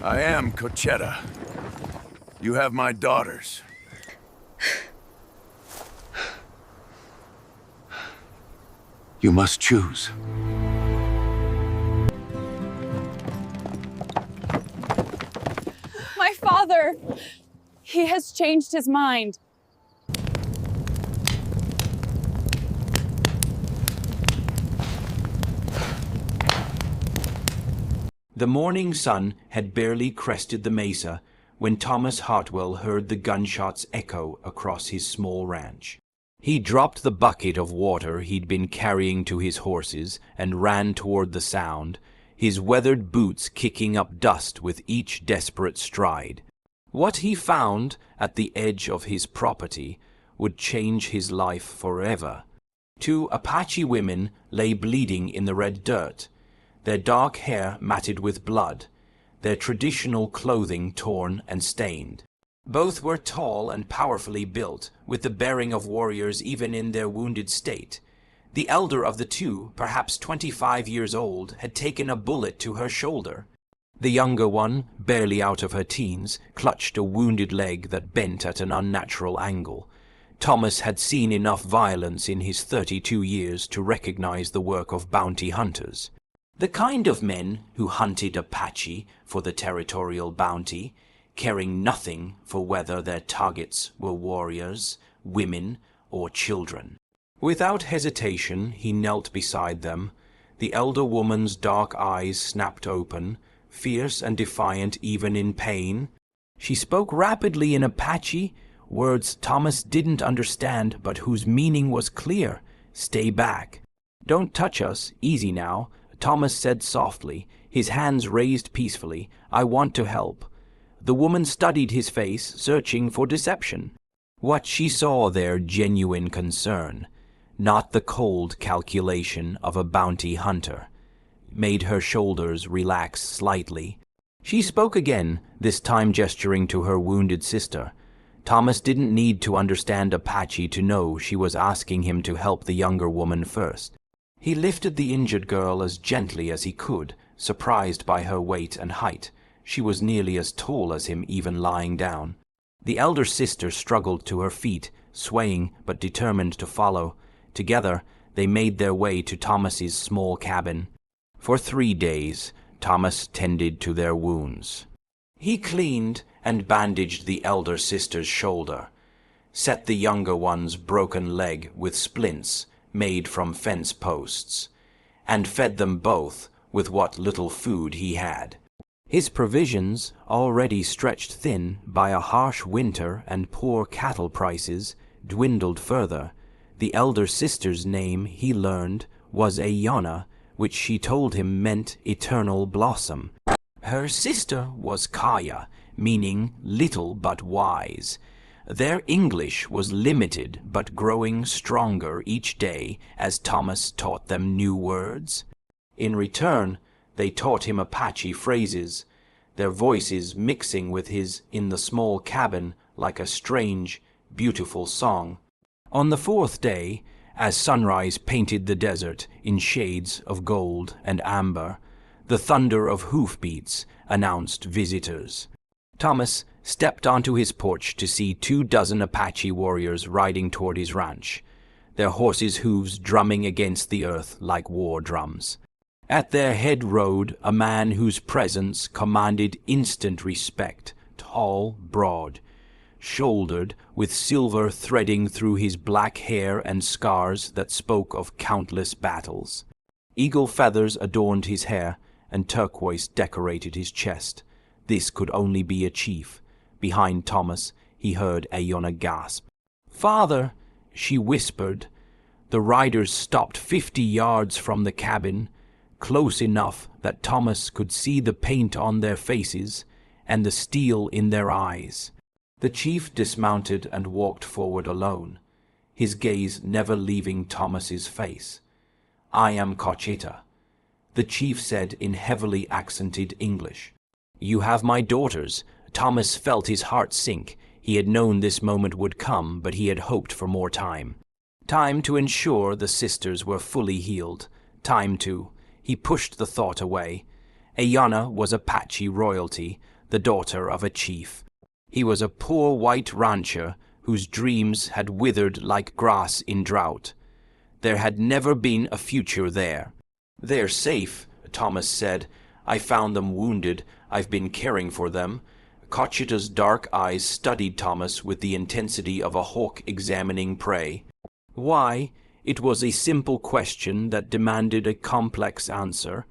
I am Cochetta. You have my daughters. You must choose. My father! He has changed his mind. The morning sun had barely crested the mesa when Thomas Hartwell heard the gunshots echo across his small ranch. He dropped the bucket of water he'd been carrying to his horses and ran toward the sound, his weathered boots kicking up dust with each desperate stride. What he found at the edge of his property would change his life forever. Two Apache women lay bleeding in the red dirt, their dark hair matted with blood, their traditional clothing torn and stained. Both were tall and powerfully built, with the bearing of warriors even in their wounded state. The elder of the two, perhaps 25 years old, had taken a bullet to her shoulder. The younger one, barely out of her teens, clutched a wounded leg that bent at an unnatural angle. Thomas had seen enough violence in his 32 years to recognize the work of bounty hunters. The kind of men who hunted Apache for the territorial bounty, caring nothing for whether their targets were warriors, women, or children. Without hesitation, he knelt beside them. The elder woman's dark eyes snapped open, fierce and defiant even in pain. She spoke rapidly in Apache, words Thomas didn't understand but whose meaning was clear. "Stay back. Don't touch us. Easy now," Thomas said softly, his hands raised peacefully. "I want to help." The woman studied his face, searching for deception. What she saw there genuine concern, not the cold calculation of a bounty hunter, made her shoulders relax slightly. She spoke again, this time gesturing to her wounded sister. Thomas didn't need to understand Apache to know she was asking him to help the younger woman first. He lifted the injured girl as gently as he could, surprised by her weight and height. She was nearly as tall as him, even lying down. The elder sister struggled to her feet, swaying but determined to follow. Together, they made their way to Thomas's small cabin. For 3 days, Thomas tended to their wounds. He cleaned and bandaged the elder sister's shoulder, set the younger one's broken leg with splints made from fence posts, and fed them both with what little food he had. His provisions, already stretched thin by a harsh winter and poor cattle prices, dwindled further. The elder sister's name, he learned, was Ayona, which she told him meant eternal blossom. Her sister was Kaya, meaning little but wise. Their English was limited but growing stronger each day as Thomas taught them new words. In return, they taught him Apache phrases, their voices mixing with his in the small cabin like a strange, beautiful song. On the 4th day, as sunrise painted the desert in shades of gold and amber, the thunder of hoofbeats announced visitors. Thomas stepped onto his porch to see 24 Apache warriors riding toward his ranch, their horses' hooves drumming against the earth like war drums. At their head rode a man whose presence commanded instant respect, tall, broad, shouldered, with silver threading through his black hair and scars that spoke of countless battles. Eagle feathers adorned his hair, and turquoise decorated his chest. This could only be a chief. Behind Thomas, he heard Ayona gasp. "Father," she whispered. The riders stopped 50 yards from the cabin, close enough that Thomas could see the paint on their faces and the steel in their eyes. The chief dismounted and walked forward alone, his gaze never leaving Thomas's face. "I am Cochetta," the chief said in heavily accented English. "You have my daughters." Thomas felt his heart sink. He had known this moment would come, but he had hoped for more time. Time to ensure the sisters were fully healed. Time to... He pushed the thought away. Ayana was Apache royalty, the daughter of a chief. He was a poor white rancher whose dreams had withered like grass in drought. There had never been a future there. "They're safe," Thomas said. "I found them wounded. I've been caring for them." Cochita's dark eyes studied Thomas with the intensity of a hawk examining prey. Why? It was a simple question that demanded a complex answer.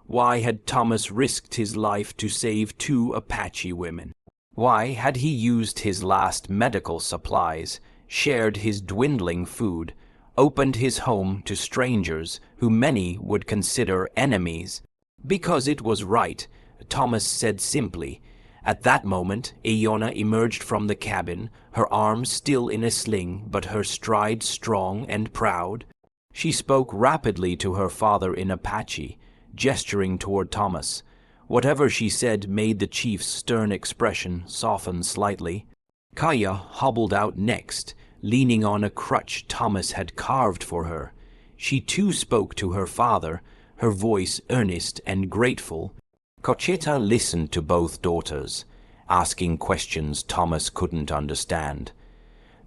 Why had Thomas risked his life to save 2 Apache women? Why had he used his last medical supplies, shared his dwindling food, opened his home to strangers who many would consider enemies? Because it was right, Thomas said simply. At that moment, Ayana emerged from the cabin, her arms still in a sling, but her stride strong and proud. She spoke rapidly to her father in Apache, gesturing toward Thomas. Whatever she said made the chief's stern expression soften slightly. Kaya hobbled out next, leaning on a crutch Thomas had carved for her. She too spoke to her father, her voice earnest and grateful. Cochita listened to both daughters, asking questions Thomas couldn't understand.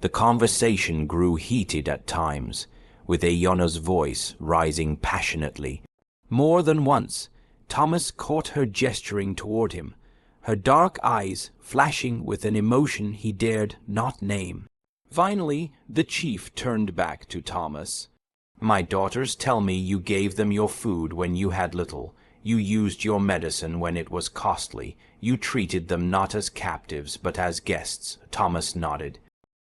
The conversation grew heated at times, with Ayana's voice rising passionately. More than once, Thomas caught her gesturing toward him, her dark eyes flashing with an emotion he dared not name. Finally, the chief turned back to Thomas. "My daughters tell me you gave them your food when you had little. You used your medicine when it was costly. You treated them not as captives, but as guests." Thomas nodded.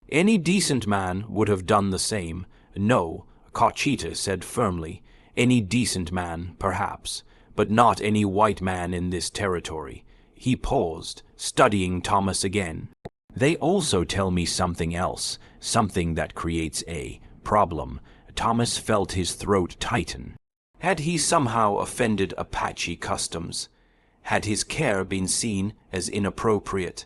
"Any decent man would have done the same." "No," Cochita said firmly. "Any decent man, perhaps, but not any white man in this territory." He paused, studying Thomas again. "They also tell me something else, something that creates a problem." Thomas felt his throat tighten. Had he somehow offended Apache customs? Had his care been seen as inappropriate?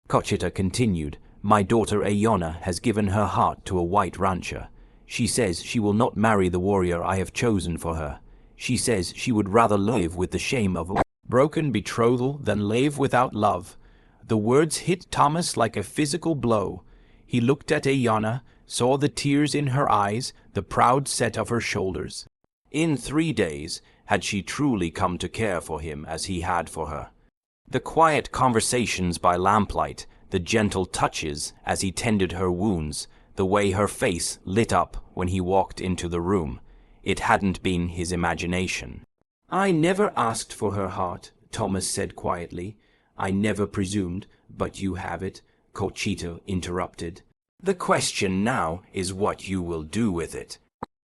Cochita continued, "My daughter Ayana has given her heart to a white rancher. She says she will not marry the warrior I have chosen for her. She says she would rather live with the shame of a broken betrothal than live without love." The words hit Thomas like a physical blow. He looked at Ayana, saw the tears in her eyes, the proud set of her shoulders. In 3 days had she truly come to care for him as he had for her. The quiet conversations by lamplight, the gentle touches as he tended her wounds, the way her face lit up when he walked into the room. It hadn't been his imagination. "I never asked for her heart," Thomas said quietly. "I never presumed, but you have it," Cochita interrupted. "The question now is what you will do with it."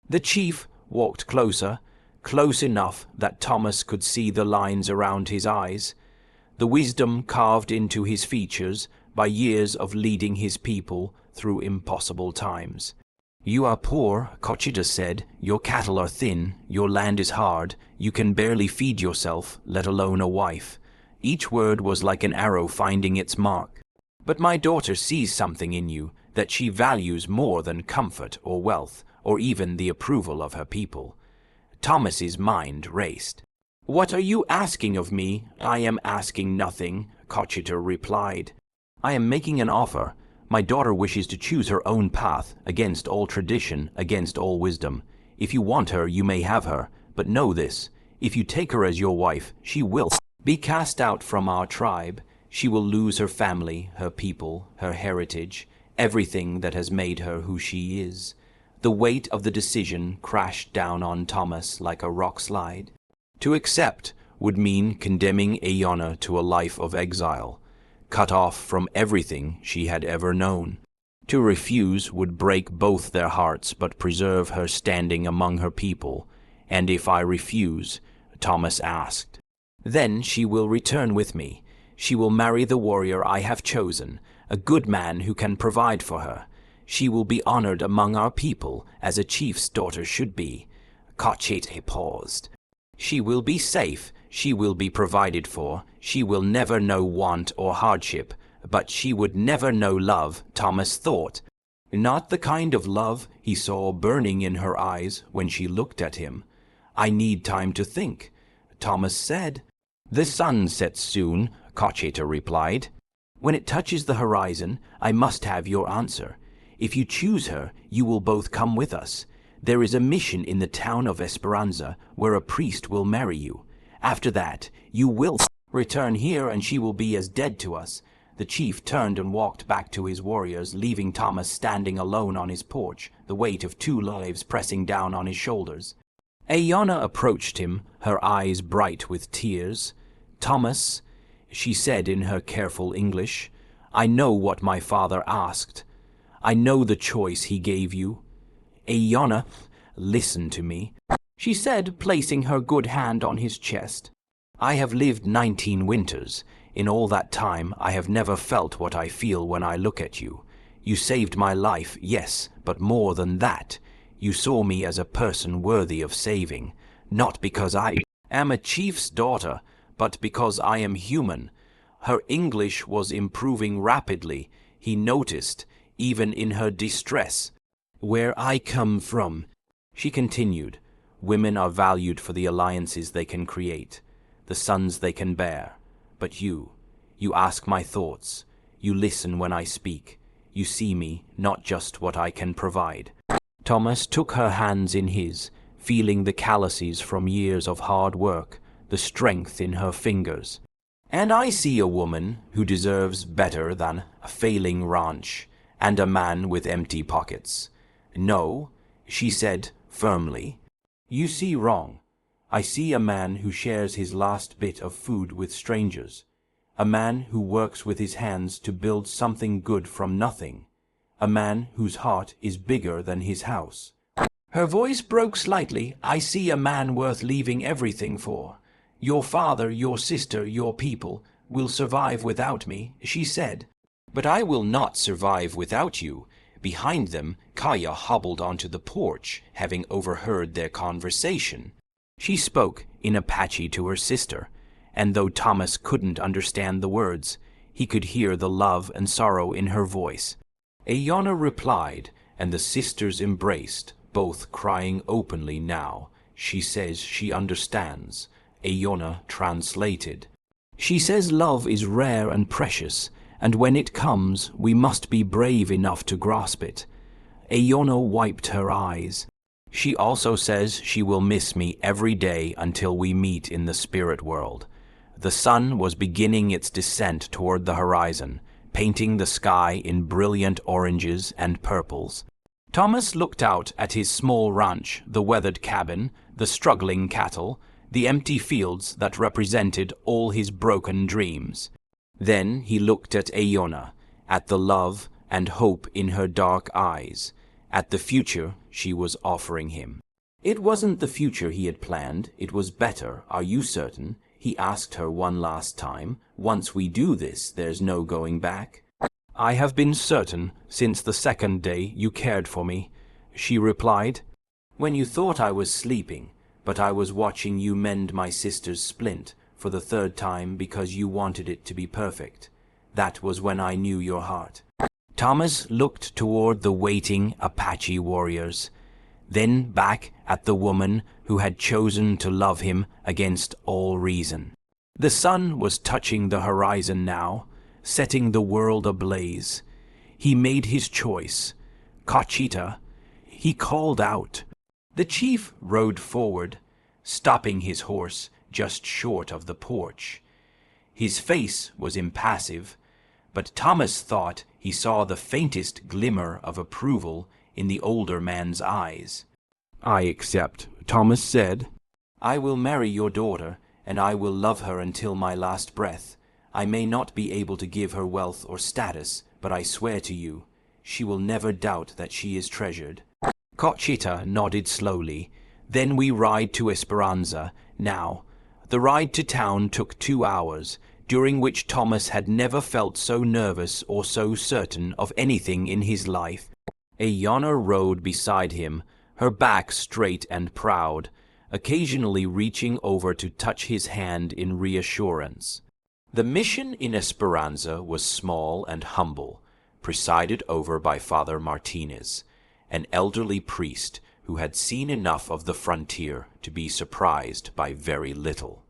The chief walked closer, close enough that Thomas could see the lines around his eyes, the wisdom carved into his features by years of leading his people through impossible times. "You are poor," Cochita said. "Your cattle are thin, your land is hard, you can barely feed yourself, let alone a wife." Each word was like an arrow finding its mark. "But my daughter sees something in you that she values more than comfort or wealth, or even the approval of her people." Thomas's mind raced. "What are you asking of me?" "I am asking nothing," Cochita replied. "I am making an offer. My daughter wishes to choose her own path, against all tradition, against all wisdom. If you want her, you may have her, but know this, if you take her as your wife, she will be cast out from our tribe. She will lose her family, her people, her heritage, everything that has made her who she is." The weight of the decision crashed down on Thomas like a rock slide. To accept would mean condemning Ayana to a life of exile, cut off from everything she had ever known. To refuse would break both their hearts but preserve her standing among her people. "And if I refuse?" Thomas asked. "Then she will return with me. She will marry the warrior I have chosen, a good man who can provide for her. She will be honored among our people, as a chief's daughter should be." Cochita paused. "She will be safe, she will be provided for, she will never know want or hardship, but she would never know love," Thomas thought. Not the kind of love he saw burning in her eyes when she looked at him. "I need time to think," Thomas said. "The sun sets soon," Cochita replied. "When it touches the horizon, I must have your answer. If you choose her, you will both come with us. There is a mission in the town of Esperanza where a priest will marry you. After that, you will return here and she will be as dead to us." The chief turned and walked back to his warriors, leaving Thomas standing alone on his porch, the weight of 2 lives pressing down on his shoulders. Aeona approached him, her eyes bright with tears. "Thomas," she said in her careful English, "I know what my father asked. I know the choice he gave you. Aeona, listen to me," she said, placing her good hand on his chest. "I have lived 19 winters. In all that time, I have never felt what I feel when I look at you. You saved my life, yes, but more than that. You saw me as a person worthy of saving, not because I am a chief's daughter, but because I am human." Her English was improving rapidly, he noticed, even in her distress. "Where I come from," she continued, "women are valued for the alliances they can create, the sons they can bear. But you ask my thoughts. You listen when I speak. You see me, not just what I can provide." Thomas took her hands in his, feeling the calluses from years of hard work, the strength in her fingers. "And I see a woman who deserves better than a failing ranch and a man with empty pockets. No," she said firmly, "you see wrong. I see a man who shares his last bit of food with strangers, a man who works with his hands to build something good from nothing, a man whose heart is bigger than his house." Her voice broke slightly. "I see a man worth leaving everything for. Your father, your sister, your people will survive without me," she said. "But I will not survive without you." Behind them, Kaya hobbled onto the porch, having overheard their conversation. She spoke in Apache to her sister, and though Thomas couldn't understand the words, he could hear the love and sorrow in her voice. Aeona replied, and the sisters embraced, both crying openly now. "She says she understands." Aeona translated. "She says love is rare and precious, and when it comes, we must be brave enough to grasp it." Aeona wiped her eyes. "She also says she will miss me every day until we meet in the spirit world." The sun was beginning its descent toward the horizon, painting the sky in brilliant oranges and purples. Thomas looked out at his small ranch, the weathered cabin, the struggling cattle, the empty fields that represented all his broken dreams. Then he looked at Aeona, at the love and hope in her dark eyes, at the future she was offering him. It wasn't the future he had planned, it was better, are you certain? He asked her one last time. "Once we do this, there's no going back." "I have been certain since the second day you cared for me," she replied. "When you thought I was sleeping, but I was watching you mend my sister's splint for the 3rd time because you wanted it to be perfect. That was when I knew your heart." Thomas looked toward the waiting Apache warriors, then back at the woman who had chosen to love him against all reason. The sun was touching the horizon now, setting the world ablaze. He made his choice. "Cochita," he called out. The chief rode forward, stopping his horse just short of the porch. His face was impassive, but Thomas thought he saw the faintest glimmer of approval in the older man's eyes. "I accept," Thomas said. "I will marry your daughter, and I will love her until my last breath. I may not be able to give her wealth or status, but I swear to you, she will never doubt that she is treasured." Cochita nodded slowly. "Then we ride to Esperanza. Now, the ride to town took 2 hours, during which Thomas had never felt so nervous or so certain of anything in his life. Aeona rode beside him, her back straight and proud, occasionally reaching over to touch his hand in reassurance. The mission in Esperanza was small and humble, presided over by Father Martinez, an elderly priest who had seen enough of the frontier to be surprised by very little.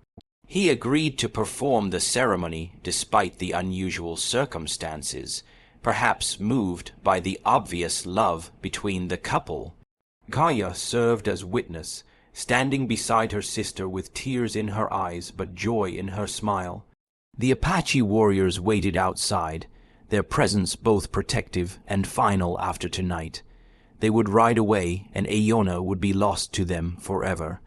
He agreed to perform the ceremony despite the unusual circumstances, perhaps moved by the obvious love between the couple. Kaya served as witness, standing beside her sister with tears in her eyes but joy in her smile. The Apache warriors waited outside, their presence both protective and final after tonight. They would ride away, and Aeona would be lost to them forever.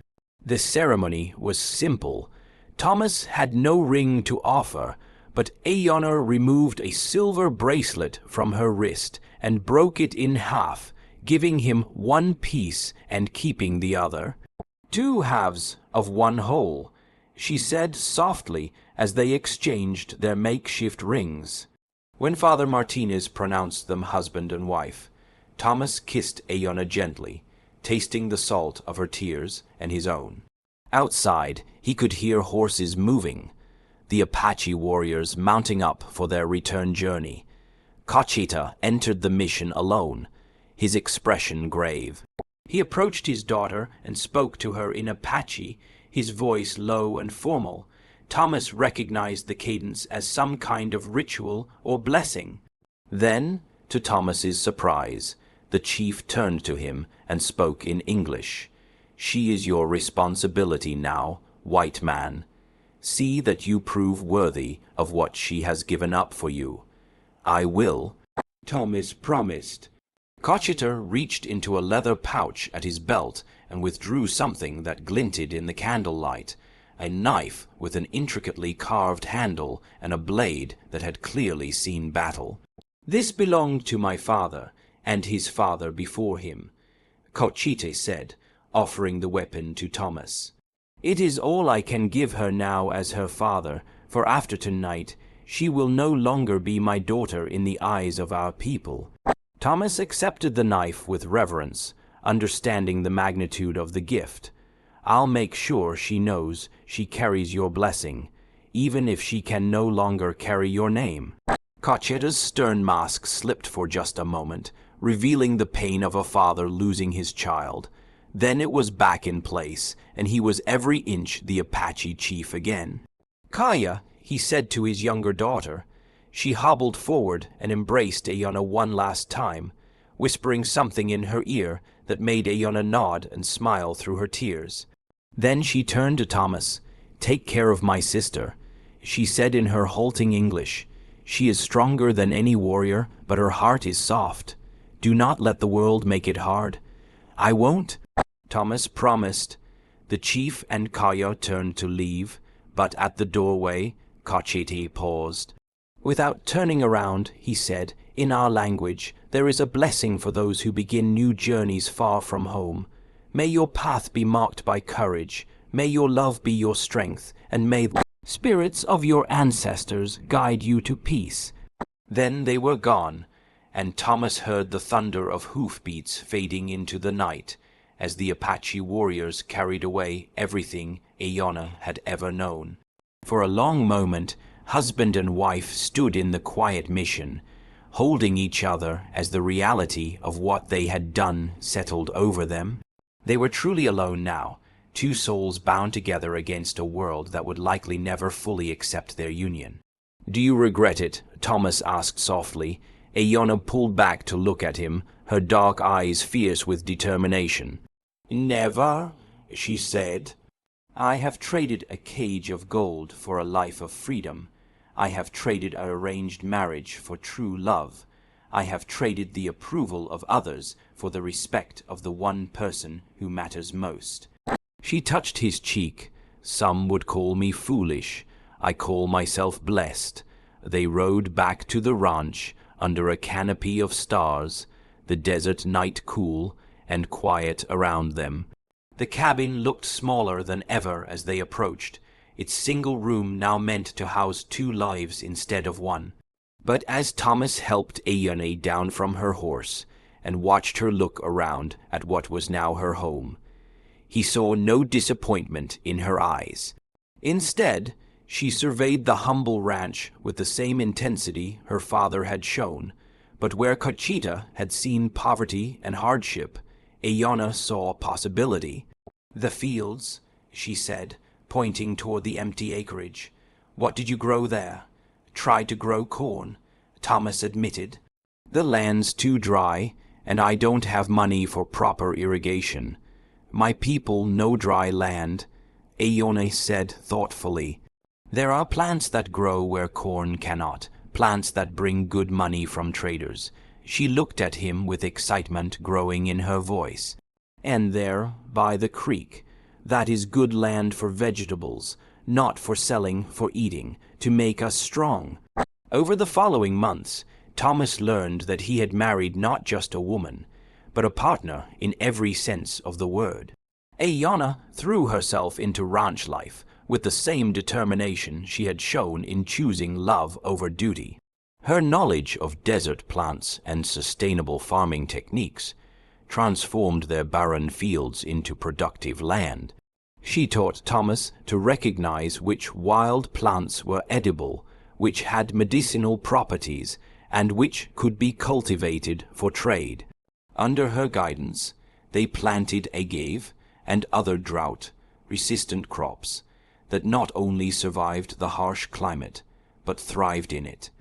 The ceremony was simple. Thomas had no ring to offer, but Aeona removed a silver bracelet from her wrist and broke it in half, giving him one piece and keeping the other. "Two halves of one whole," she said softly as they exchanged their makeshift rings. When Father Martinez pronounced them husband and wife, Thomas kissed Aeona gently, tasting the salt of her tears and his own. Outside, he could hear horses moving, the Apache warriors mounting up for their return journey. Cachita entered the mission alone, his expression grave. He approached his daughter and spoke to her in Apache, his voice low and formal. Thomas recognized the cadence as some kind of ritual or blessing. Then, to Thomas's surprise, the chief turned to him and spoke in English. "She is your responsibility now, white man. See that you prove worthy of what she has given up for you." "I will," Thomas promised. Cachita reached into a leather pouch at his belt and withdrew something that glinted in the candlelight, a knife with an intricately carved handle and a blade that had clearly seen battle. "This belonged to my father, and his father before him," Cachita said, offering the weapon to Thomas. "It is all I can give her now as her father, for after tonight she will no longer be my daughter in the eyes of our people." Thomas accepted the knife with reverence, understanding the magnitude of the gift. "I'll make sure she knows she carries your blessing, even if she can no longer carry your name." Cacheta's stern mask slipped for just a moment, revealing the pain of a father losing his child. Then it was back in place, and he was every inch the Apache chief again. "Kaya," he said to his younger daughter. She hobbled forward and embraced Aeona one last time, whispering something in her ear that made Aeona nod and smile through her tears. Then she turned to Thomas. "Take care of my sister," she said in her halting English. "She is stronger than any warrior, but her heart is soft. Do not let the world make it hard." "I won't," Thomas promised. The chief and Kaya turned to leave, but at the doorway, Cachita paused. Without turning around, he said, "In our language, there is a blessing for those who begin new journeys far from home. May your path be marked by courage, may your love be your strength, and may the spirits of your ancestors guide you to peace." Then they were gone, and Thomas heard the thunder of hoofbeats fading into the night, as the Apache warriors carried away everything Aeona had ever known. For a long moment, husband and wife stood in the quiet mission, holding each other as the reality of what they had done settled over them. They were truly alone now, two souls bound together against a world that would likely never fully accept their union. "Do you regret it?" Thomas asked softly. Aeona pulled back to look at him, her dark eyes fierce with determination. "Never," she said. "I have traded a cage of gold for a life of freedom. I have traded an arranged marriage for true love. I have traded the approval of others for the respect of the one person who matters most." She touched his cheek. "Some would call me foolish. I call myself blessed." They rode back to the ranch under a canopy of stars, the desert night cool and quiet around them. The cabin looked smaller than ever as they approached, its single room now meant to house two lives instead of one. But as Thomas helped Aeona down from her horse and watched her look around at what was now her home, he saw no disappointment in her eyes. Instead, she surveyed the humble ranch with the same intensity her father had shown, but where Cachita had seen poverty and hardship, Aeona saw possibility. "The fields," she said, pointing toward the empty acreage. "What did you grow there?" "Tried to grow corn," Thomas admitted. "The land's too dry, and I don't have money for proper irrigation. My people no dry land," Iona said thoughtfully. "There are plants that grow where corn cannot, plants that bring good money from traders." She looked at him with excitement growing in her voice. "And there, by the creek, that is good land for vegetables, not for selling, for eating, to make us strong." Over the following months, Thomas learned that he had married not just a woman, but a partner in every sense of the word. Iona threw herself into ranch life with the same determination she had shown in choosing love over duty. Her knowledge of desert plants and sustainable farming techniques transformed their barren fields into productive land. She taught Thomas to recognize which wild plants were edible, which had medicinal properties, and which could be cultivated for trade. Under her guidance, they planted agave and other drought-resistant crops that not only survived the harsh climate, but thrived in it.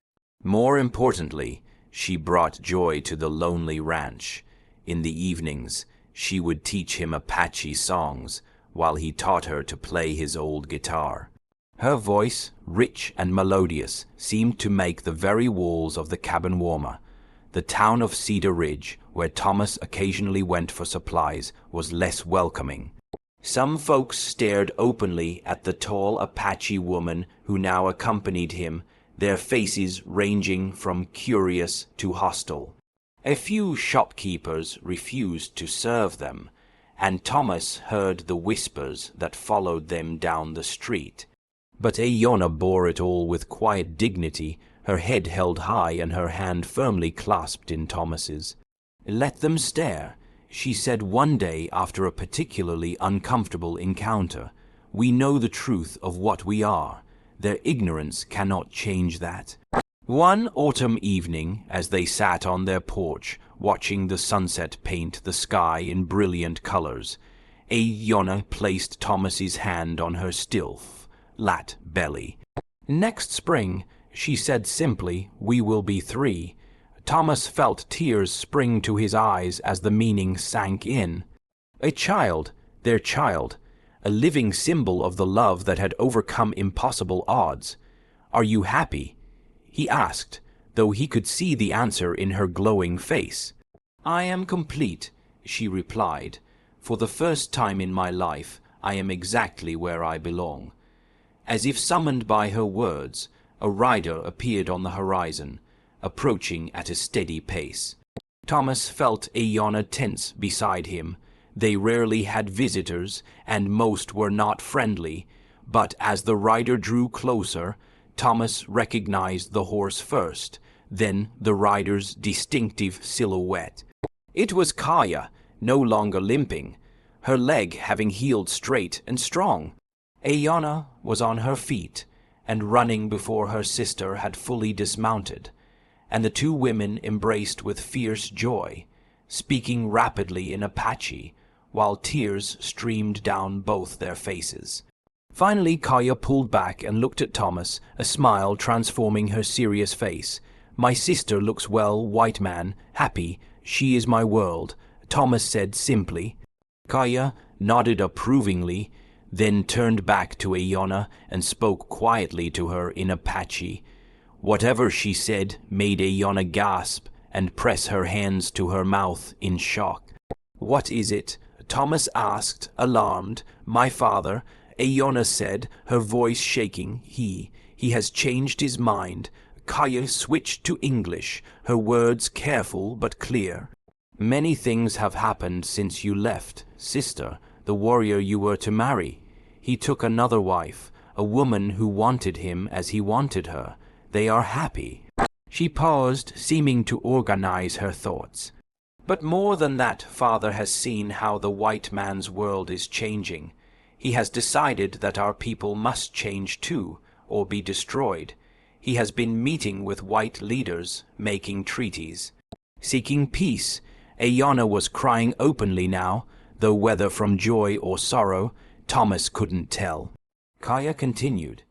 More importantly, she brought joy to the lonely ranch. In the evenings, she would teach him Apache songs while he taught her to play his old guitar. Her voice, rich and melodious, seemed to make the very walls of the cabin warmer. The town of Cedar Ridge, where Thomas occasionally went for supplies, was less welcoming. Some folks stared openly at the tall Apache woman who now accompanied him, their faces ranging from curious to hostile. A few shopkeepers refused to serve them, and Thomas heard the whispers that followed them down the street. But Iona bore it all with quiet dignity, her head held high and her hand firmly clasped in Thomas's. "Let them stare," she said one day after a particularly uncomfortable encounter. "We know the truth of what we are. Their ignorance cannot change that." One autumn evening, as they sat on their porch, watching the sunset paint the sky in brilliant colors, Iona placed Thomas's hand on her still, flat belly. "Next spring," she said simply, "we will be 3. Thomas felt tears spring to his eyes as the meaning sank in. A child, their child, a living symbol of the love that had overcome impossible odds. "Are you happy?" he asked, though he could see the answer in her glowing face. "I am complete," she replied. "For the first time in my life, I am exactly where I belong." As if summoned by her words, a rider appeared on the horizon, approaching at a steady pace. Thomas felt Iona tense beside him. They rarely had visitors, and most were not friendly, but as the rider drew closer, Thomas recognized the horse first, then the rider's distinctive silhouette. It was Kaya, no longer limping, her leg having healed straight and strong. Iona was on her feet and running before her sister had fully dismounted, and the 2 women embraced with fierce joy, speaking rapidly in Apache, while tears streamed down both their faces. Finally, Kaya pulled back and looked at Thomas, a smile transforming her serious face. "My sister looks well, white man, happy. She is my world," Thomas said simply. Kaya nodded approvingly, then turned back to Iona and spoke quietly to her in Apache. Whatever she said made Iona gasp and press her hands to her mouth in shock. "What is it?" Thomas asked, alarmed. "My father," Iona said, her voice shaking. He has changed his mind." Kaya switched to English, her words careful but clear. "Many things have happened since you left, sister, the warrior you were to marry. He took another wife, a woman who wanted him as he wanted her. They are happy." She paused, seeming to organize her thoughts. "But more than that, father has seen how the white man's world is changing. He has decided that our people must change too, or be destroyed. He has been meeting with white leaders, making treaties, seeking peace." Iona was crying openly now, though whether from joy or sorrow, Thomas couldn't tell. Kaya continued,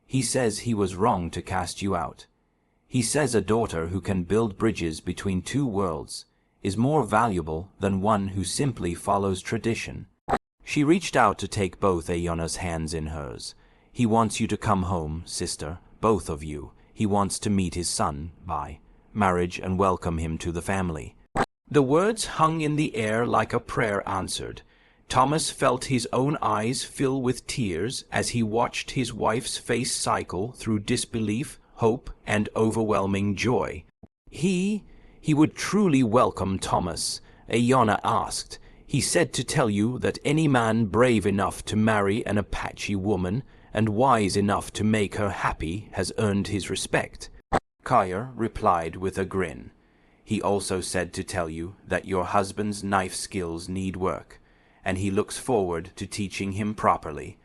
"He says he was wrong to cast you out. He says a daughter who can build bridges between two worlds is more valuable than one who simply follows tradition." She reached out to take both Aeona's hands in hers. "He wants you to come home, sister, both of you. He wants to meet his son by marriage and welcome him to the family." The words hung in the air like a prayer answered. Thomas felt his own eyes fill with tears as he watched his wife's face cycle through disbelief, hope, and overwhelming joy. He would truly welcome Thomas. Aeona asked, "He said to tell you that any man brave enough to marry an Apache woman and wise enough to make her happy has earned his respect." Kaya replied with a grin. "He also said to tell you that your husband's knife skills need work, and he looks forward to teaching him properly."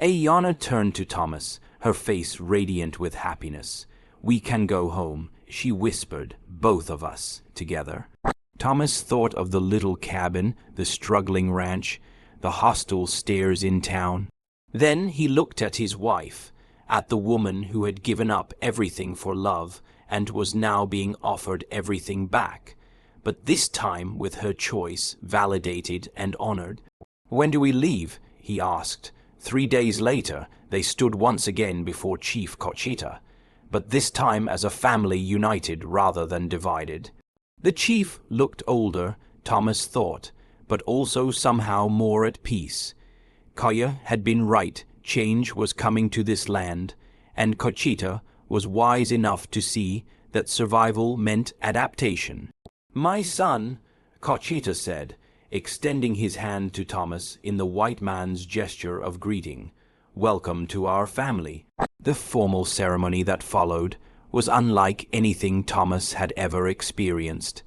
Aeona turned to Thomas, her face radiant with happiness. "We can go home," she whispered, "both of us, together." Thomas thought of the little cabin, the struggling ranch, the hostile stairs in town. Then he looked at his wife, at the woman who had given up everything for love and was now being offered everything back, but this time with her choice validated and honored. "When do we leave?" he asked. 3 days later, they stood once again before Chief Cochita, but this time as a family united rather than divided. The chief looked older, Thomas thought, but also somehow more at peace. Kaya had been right, change was coming to this land, and Cochita was wise enough to see that survival meant adaptation. "My son," Cochita said, extending his hand to Thomas in the white man's gesture of greeting. "Welcome to our family." The formal ceremony that followed was unlike anything Thomas had ever experienced.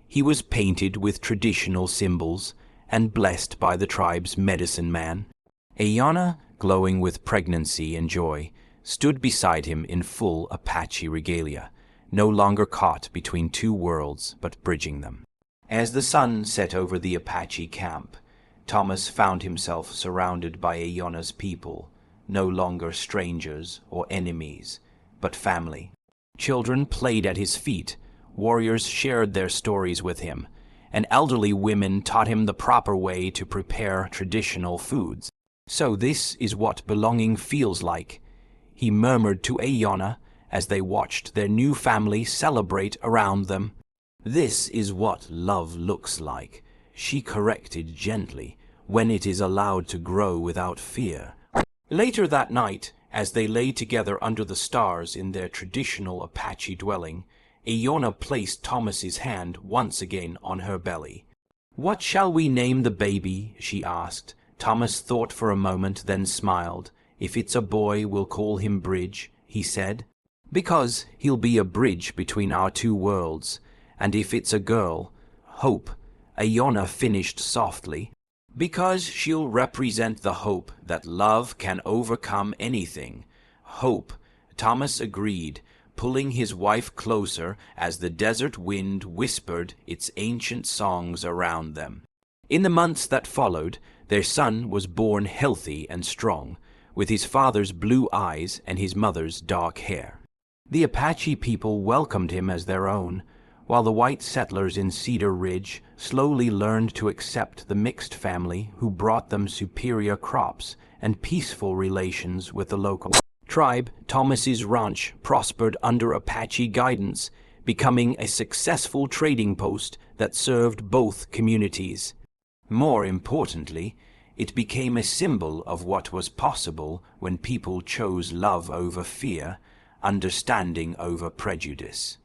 He was painted with traditional symbols and blessed by the tribe's medicine man. Aeona, glowing with pregnancy and joy, stood beside him in full Apache regalia, no longer caught between two worlds but bridging them. As the sun set over the Apache camp, Thomas found himself surrounded by Aeona's people, no longer strangers or enemies, but family. Children played at his feet, warriors shared their stories with him, and elderly women taught him the proper way to prepare traditional foods. "So this is what belonging feels like," he murmured to Aeona as they watched their new family celebrate around them. "This is what love looks like," she corrected gently, "when it is allowed to grow without fear." Later that night, as they lay together under the stars in their traditional Apache dwelling, Aeona placed Thomas's hand once again on her belly. "What shall we name the baby?" she asked. Thomas thought for a moment, then smiled. "If it's a boy, we'll call him Bridge," he said. "Because he'll be a bridge between our two worlds. And if it's a girl, Hope," Aeona finished softly. "Because she'll represent the hope that love can overcome anything." "Hope," Thomas agreed, pulling his wife closer as the desert wind whispered its ancient songs around them. In the months that followed, their son was born healthy and strong, with his father's blue eyes and his mother's dark hair. The Apache people welcomed him as their own, while the white settlers in Cedar Ridge slowly learned to accept the mixed family who brought them superior crops and peaceful relations with the local tribe. Thomas's ranch prospered under Apache guidance, becoming a successful trading post that served both communities. More importantly, it became a symbol of what was possible when people chose love over fear, understanding over prejudice.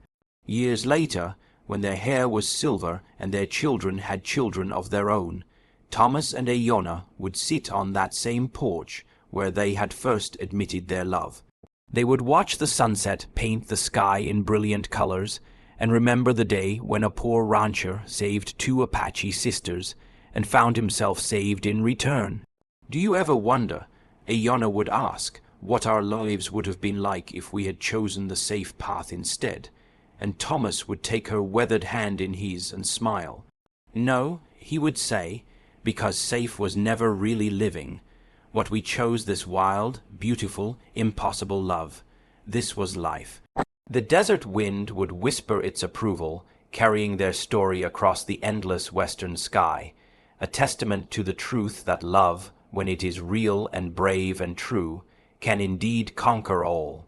Years later, when their hair was silver and their children had children of their own, Thomas and Aeona would sit on that same porch where they had first admitted their love. They would watch the sunset paint the sky in brilliant colors and remember the day when a poor rancher saved 2 Apache sisters and found himself saved in return. "Do you ever wonder," Aeona would ask, "what our lives would have been like if we had chosen the safe path instead?" And Thomas would take her weathered hand in his and smile. "No," he would say, "because safe was never really living. what we chose this wild, beautiful, impossible love. This was life. The desert wind would whisper its approval, carrying their story across the endless western sky, a testament to the truth that love, when it is real and brave and true, can indeed conquer all.